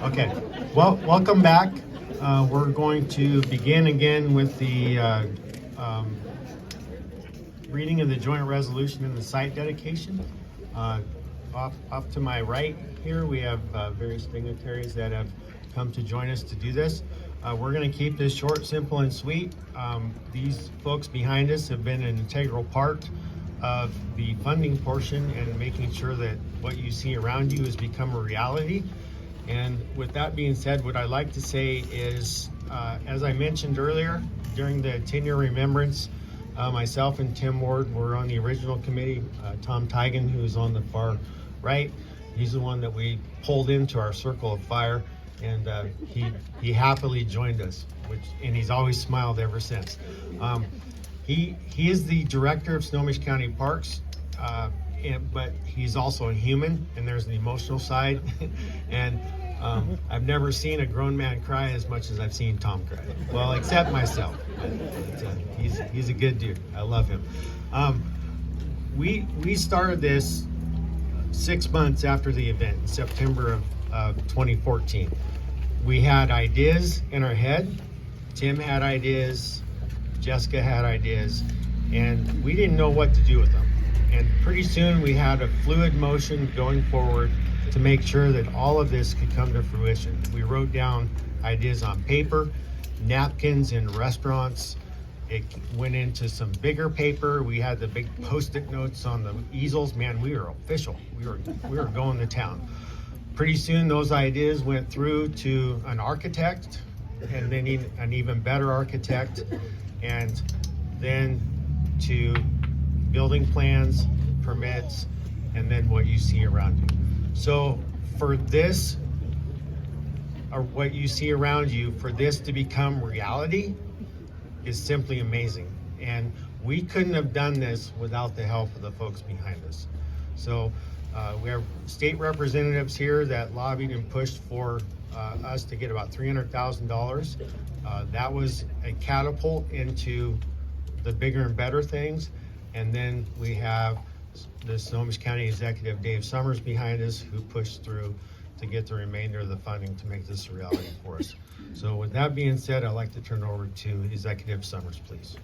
Okay, well, welcome back. We're going to begin again with the reading of the joint resolution and the site dedication. Off to my right here, we have various dignitaries that have come to join us to do this. We're going to keep this short, simple, and sweet. These folks behind us have been an integral part of the funding portion and making sure that what you see around you has become a reality. And with that being said, what I like to say is, as I mentioned earlier, during the 10-year remembrance, myself and Tim Ward were on the original committee. Tom Teigen, who's on the far right, he's the one that we pulled into our circle of fire, and he happily joined us, and he's always smiled ever since. He is the director of Snohomish County Parks, but he's also a human, and there's an emotional side. And I've never seen a grown man cry as much as I've seen Tom cry. Well, except myself. But he's a good dude. I love him. We started this 6 months after the event, in September of 2014. We had ideas in our head. Tim had ideas. Jessica had ideas, and we didn't know what to do with them. And pretty soon we had a fluid motion going forward to make sure that all of this could come to fruition. We wrote down ideas on paper, napkins in restaurants. It went into some bigger paper. We had the big Post-it notes on the easels. Man, we were official. We were going to town. Pretty soon those ideas went through to an architect, and then an even better architect, and then to building plans, permits, and then what you see around you. So for this, or what you see around you, for this to become reality is simply amazing. And we couldn't have done this without the help of the folks behind us. So we have state representatives here that lobbied and pushed for us to get about $300,000. That was a catapult into the bigger and better things. And then we have the Snohomish County Executive Dave Summers behind us, who pushed through to get the remainder of the funding to make this a reality for us. So with that being said, I'd like to turn it over to Executive Summers, please.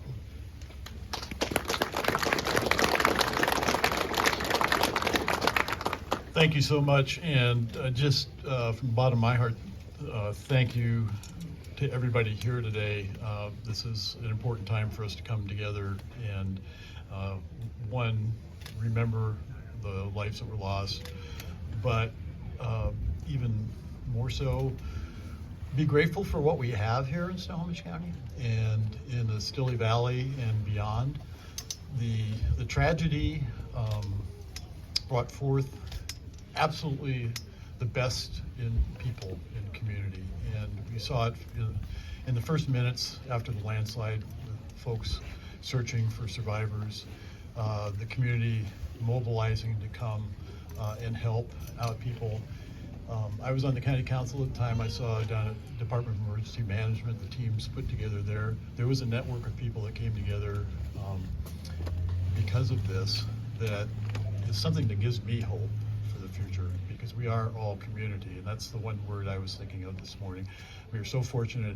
Thank you so much, and just from the bottom of my heart, thank you to everybody here today. This is an important time for us to come together and remember the lives that were lost, but even more so, be grateful for what we have here in Snohomish County and in the Stille Valley and beyond. The tragedy brought forth absolutely the best in people in community, and we saw it in the first minutes after the landslide, with folks searching for survivors, the community mobilizing to come and help out people. I was on the county council at the time. I saw down at Department of Emergency Management, the teams put together there. There was a network of people that came together because of this, that is something that gives me hope for the future, because we are all community, and that's the one word I was thinking of this morning. We are so fortunate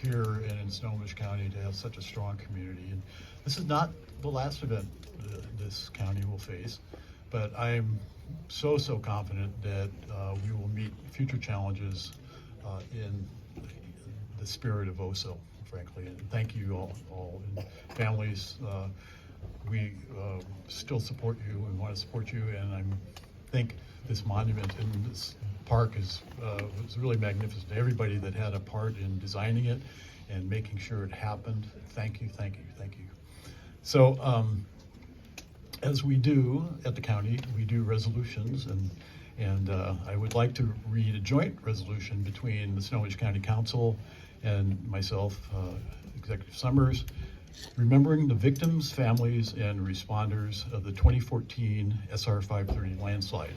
here and in Snohomish County to have such a strong community, and this is not the last event this county will face, but I'm so confident that we will meet future challenges in the spirit of Oso, frankly. And thank you all and families. We still support you and want to support you, and I think this monument and this park was really magnificent. Everybody that had a part in designing it and making sure it happened, thank you. So as we do at the county, we do resolutions, and I would like to read a joint resolution between the Snohomish County Council and myself, Executive Summers, remembering the victims, families, and responders of the 2014 SR 530 landslide.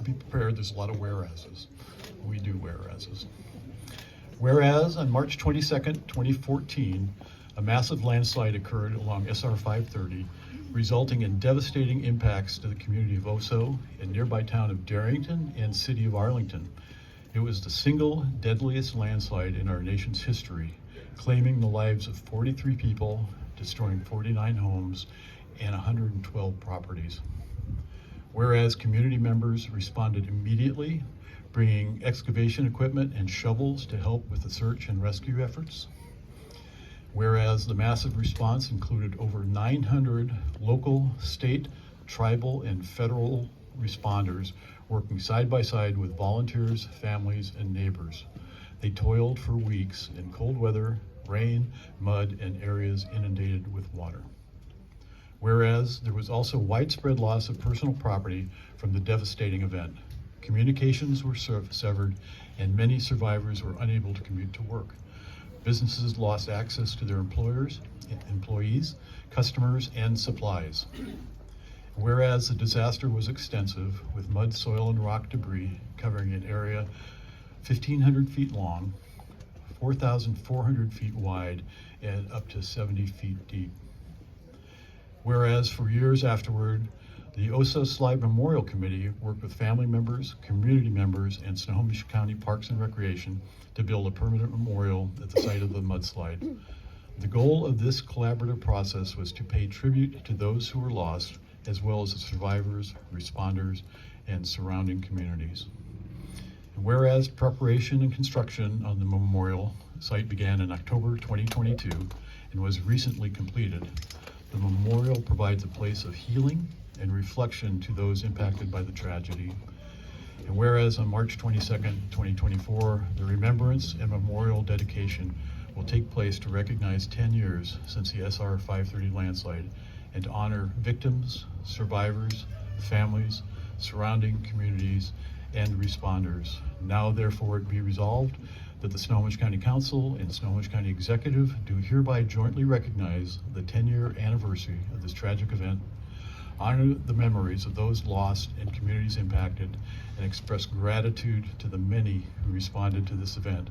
Be prepared, there's a lot of whereases. We do whereases. Whereas on March 22nd, 2014, a massive landslide occurred along SR 530, resulting in devastating impacts to the community of Oso and nearby town of Darrington and city of Arlington. It was the single deadliest landslide in our nation's history, claiming the lives of 43 people, destroying 49 homes and 112 properties. Whereas community members responded immediately, bringing excavation equipment and shovels to help with the search and rescue efforts. Whereas the massive response included over 900 local, state, tribal, and federal responders working side by side with volunteers, families, and neighbors. They toiled for weeks in cold weather, rain, mud, and areas inundated with water. Whereas there was also widespread loss of personal property from the devastating event. Communications were severed, and many survivors were unable to commute to work. Businesses lost access to their employees, customers, and supplies. Whereas the disaster was extensive, with mud, soil, and rock debris covering an area 1,500 feet long, 4,400 feet wide, and up to 70 feet deep. Whereas for years afterward, the Oso Landslide Memorial Committee worked with family members, community members, and Snohomish County Parks and Recreation to build a permanent memorial at the site of the mudslide. The goal of this collaborative process was to pay tribute to those who were lost, as well as the survivors, responders, and surrounding communities. And whereas preparation and construction on the memorial site began in October 2022 and was recently completed, the memorial provides a place of healing and reflection to those impacted by the tragedy. And whereas on March 22nd, 2024, the remembrance and memorial dedication will take place to recognize 10 years since the SR 530 landslide and to honor victims, survivors, families, surrounding communities, and responders. Now therefore it be resolved that the Snohomish County Council and Snohomish County Executive do hereby jointly recognize the 10-year anniversary of this tragic event, honor the memories of those lost and communities impacted, and express gratitude to the many who responded to this event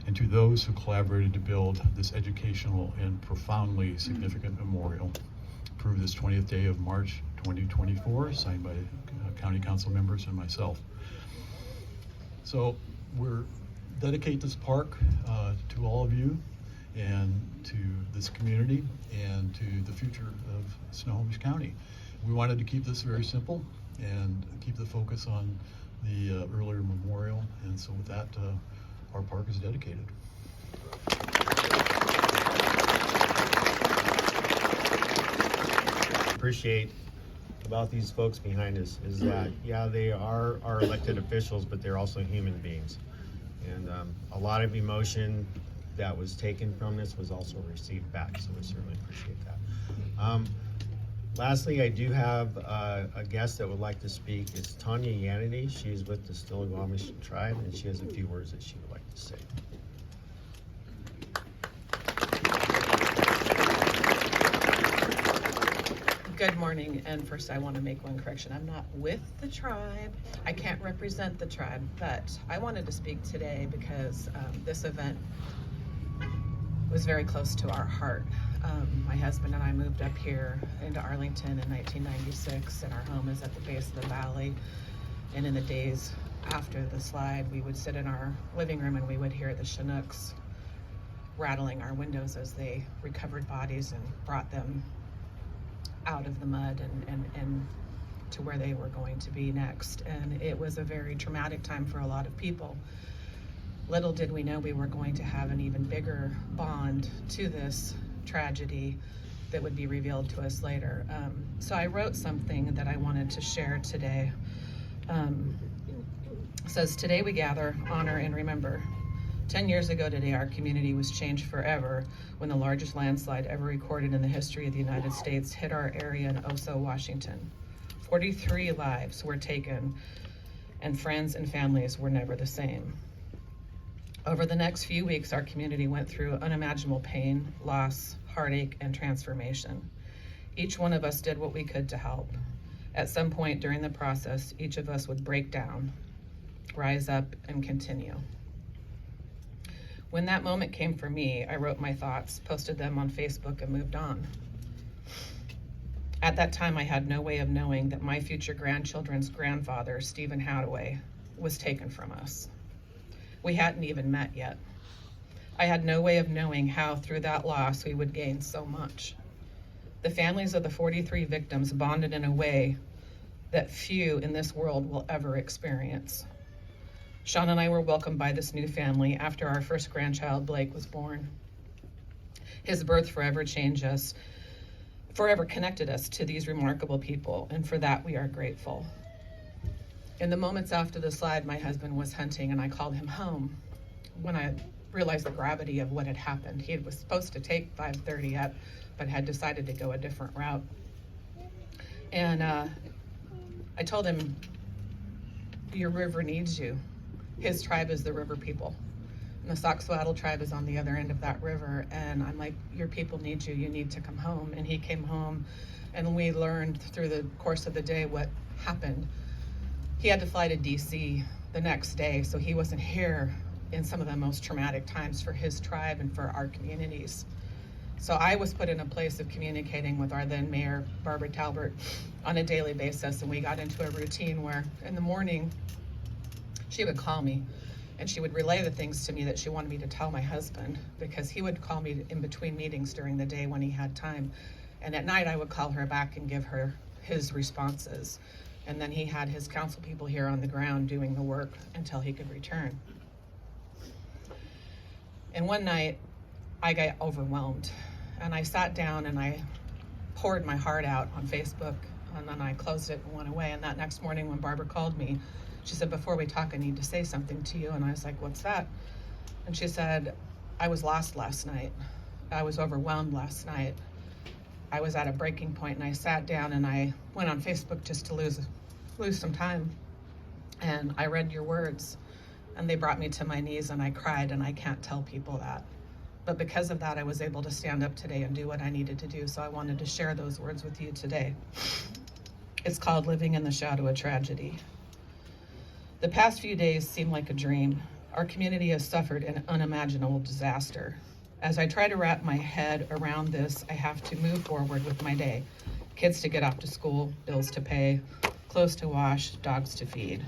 and to those who collaborated to build this educational and profoundly significant memorial. Approved this 20th day of March 2024, signed by County Council members and myself. So we're dedicate this park to all of you and to this community and to the future of Snohomish County. We wanted to keep this very simple and keep the focus on the earlier memorial, and so with that, our park is dedicated. Appreciate about these folks behind us is that, yeah, they are our elected officials, but they're also human beings. And a lot of emotion that was taken from this was also received back, so we certainly appreciate that. Lastly, I do have a guest that would like to speak. It's Tanya Hanity. She's with the Snohomish tribe, and she has a few words that she would like to say. Good morning, and first I want to make one correction. I'm not with the tribe. I can't represent the tribe, but I wanted to speak today because this event was very close to our heart. My husband and I moved up here into Arlington in 1996, and our home is at the base of the valley. And in the days after the slide, we would sit in our living room and we would hear the Chinooks rattling our windows as they recovered bodies and brought them out of the mud and to where they were going to be next. And it was a very traumatic time for a lot of people. Little did we know we were going to have an even bigger bond to this tragedy that would be revealed to us later. So I wrote something that I wanted to share today. It says, today we gather, honor, and remember. 10 years ago today, our community was changed forever when the largest landslide ever recorded in the history of the United States hit our area in Oso, Washington. 43 lives were taken, and friends and families were never the same. Over the next few weeks, our community went through unimaginable pain, loss, heartache, and transformation. Each one of us did what we could to help. At some point during the process, each of us would break down, rise up, and continue. When that moment came for me, I wrote my thoughts, posted them on Facebook, and moved on. At that time, I had no way of knowing that my future grandchildren's grandfather, Stephen Hadaway, was taken from us. We hadn't even met yet. I had no way of knowing how through that loss we would gain so much. The families of the 43 victims bonded in a way that few in this world will ever experience. Sean and I were welcomed by this new family after our first grandchild, Blake, was born. His birth forever changed us, forever connected us to these remarkable people, and for that we are grateful. In the moments after the slide, my husband was hunting and I called him home when I realized the gravity of what had happened. He was supposed to take 5:30 up, but had decided to go a different route. And I told him, your river needs you. His tribe is the river people. And the Soxhawtl tribe is on the other end of that river. And I'm like, your people need you. You need to come home. And he came home, and we learned through the course of the day what happened. He had to fly to DC the next day, so he wasn't here in some of the most traumatic times for his tribe and for our communities. So I was put in a place of communicating with our then mayor, Barbara Talbert, on a daily basis, and we got into a routine where in the morning she would call me and she would relay the things to me that she wanted me to tell my husband, because he would call me in between meetings during the day when he had time. And at night I would call her back and give her his responses. And then he had his council people here on the ground doing the work until he could return. And one night I got overwhelmed, and I sat down and I poured my heart out on Facebook, and then I closed it and went away. And that next morning when Barbara called me, she said, before we talk, I need to say something to you. And I was like, what's that? And she said, I was lost last night. I was overwhelmed last night. I was at a breaking point, and I sat down and I went on Facebook just to lose some time. And I read your words, and they brought me to my knees, and I cried, and I can't tell people that. But because of that, I was able to stand up today and do what I needed to do. So I wanted to share those words with you today. It's called Living in the Shadow of Tragedy. The past few days seem like a dream. Our community has suffered an unimaginable disaster. As I try to wrap my head around this, I have to move forward with my day. Kids to get off to school, bills to pay, clothes to wash, dogs to feed.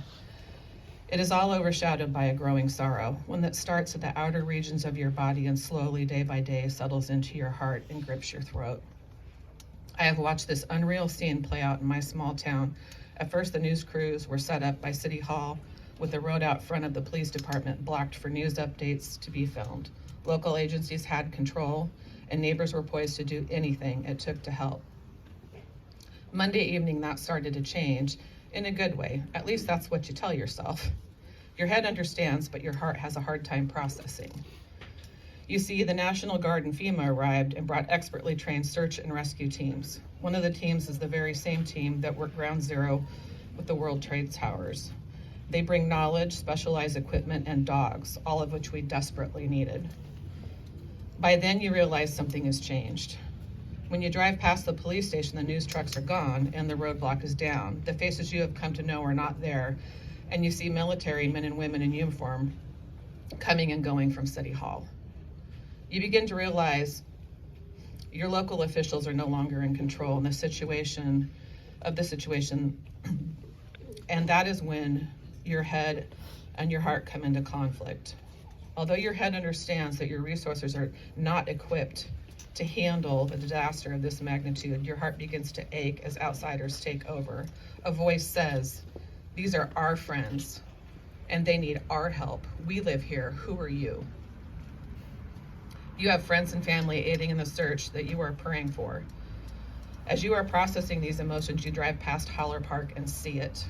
It is all overshadowed by a growing sorrow, one that starts at the outer regions of your body and slowly, day by day, settles into your heart and grips your throat. I have watched this unreal scene play out in my small town. At first, the news crews were set up by City Hall with the road out front of the police department blocked for news updates to be filmed. Local agencies had control, and neighbors were poised to do anything it took to help. Monday evening, that started to change in a good way. At least that's what you tell yourself. Your head understands, but your heart has a hard time processing. You see, the National Guard and FEMA arrived and brought expertly trained search and rescue teams. One of the teams is the very same team that worked Ground Zero with the World Trade Towers. They bring knowledge, specialized equipment, and dogs, all of which we desperately needed. By then, you realize something has changed. When you drive past the police station, the news trucks are gone and the roadblock is down. The faces you have come to know are not there, and you see military men and women in uniform coming and going from City Hall. You begin to realize your local officials are no longer in control in the situation, and that is when your head and your heart come into conflict. Although your head understands that your resources are not equipped to handle the disaster of this magnitude, your heart begins to ache as outsiders take over. A voice says, these are our friends, and they need our help. We live here. Who are you? You have friends and family aiding in the search that you are praying for. As you are processing these emotions, you drive past Holler Park and see it.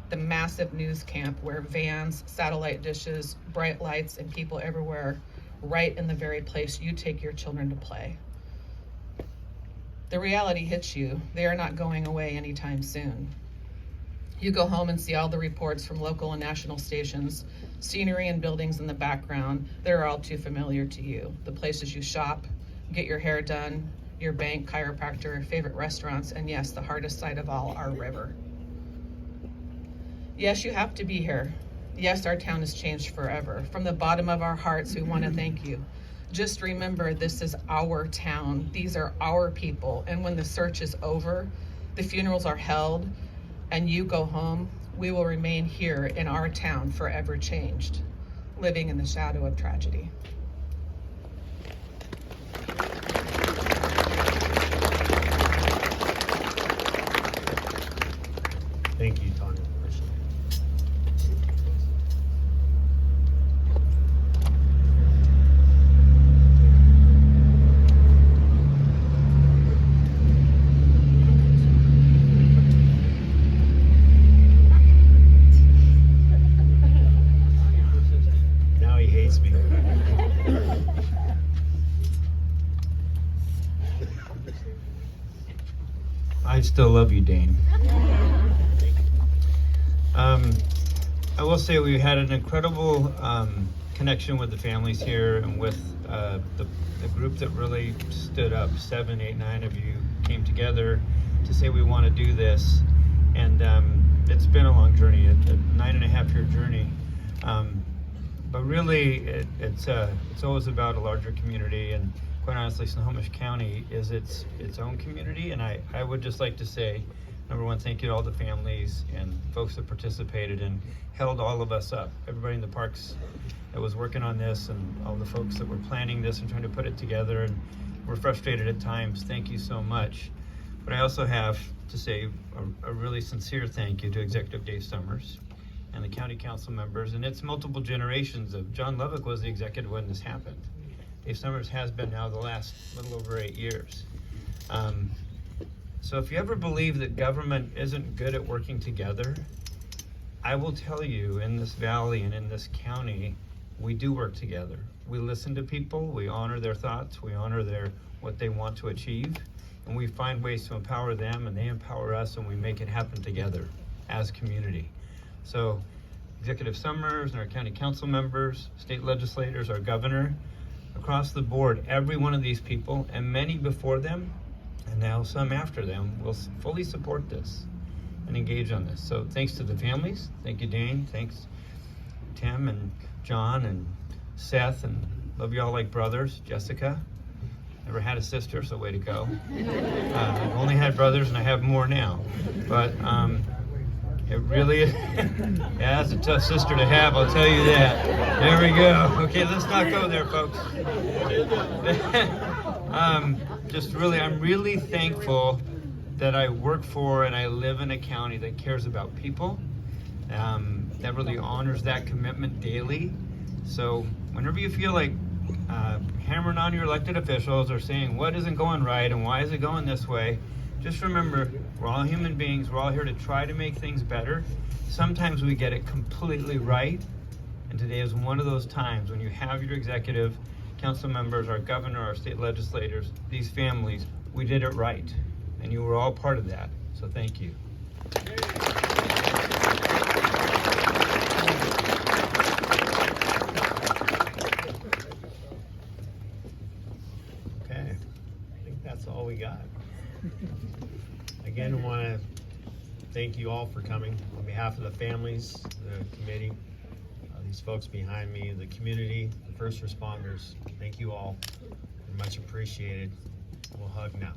The massive news camp where vans, satellite dishes, bright lights, and people everywhere, right in the very place you take your children to play. The reality hits you. They are not going away anytime soon. You go home and see all the reports from local and national stations, scenery and buildings in the background. They're all too familiar to you. The places you shop, get your hair done, your bank, chiropractor, favorite restaurants, and yes, the hardest sight of all, our river. Yes, you have to be here. Yes, our town has changed forever. From the bottom of our hearts, we want to thank you. Just remember, this is our town. These are our people. And when the search is over, the funerals are held, and you go home, we will remain here in our town forever changed. living in the shadow of tragedy. Thank you, Tanya. Appreciate it. Now he hates me. I still love you, Dayn. I will say we had an incredible connection with the families here and with the group that really stood up. 7, 8, 9 of you came together to say we want to do this, and it's been a long journey, a 9.5-year journey. But really, it's always about a larger community, and quite honestly, Snohomish County is its own community. And I would just like to say, number one, thank you to all the families and folks that participated and held all of us up. Everybody in the parks that was working on this, and all the folks that were planning this and trying to put it together, and were frustrated at times. Thank you so much. But I also have to say a really sincere thank you to Executive Dave Summers and the county council members, and it's multiple generations of John Lovick was the executive when this happened. Dave Summers has been now the last little over 8 years. So if you ever believe that government isn't good at working together, I will tell you, in this valley and in this county, we do work together. We listen to people, we honor their thoughts, we honor what they want to achieve, and we find ways to empower them, and they empower us, and we make it happen together as community. So Executive Summers and our county council members, state legislators, our governor, across the board, every one of these people, and many before them, and now some after them, will fully support this and engage on this. So thanks to the families. Thank you, Dayn. Thanks, Tim and John and Seth, and love you all like brothers. Jessica, never had a sister, so way to go. I've only had brothers, and I have more now. But it really is. Yeah, that's a tough sister to have, I'll tell you that. There we go. Okay, let's not go there, folks. I'm really thankful that I work for and I live in a county that cares about people, that really honors that commitment daily. So whenever you feel like hammering on your elected officials or saying what isn't going right and why is it going this way, just remember, we're all human beings. We're all here to try to make things better. Sometimes we get it completely right, and today is one of those times when you have your executive, council members, our governor, our state legislators, these families, we did it right, and you were all part of that, so thank you. Okay, I think that's all we got. Again, I want to thank you all for coming. On behalf of the families, the committee, these folks behind me, the community, the first responders, thank you all. Much appreciated. We'll hug now.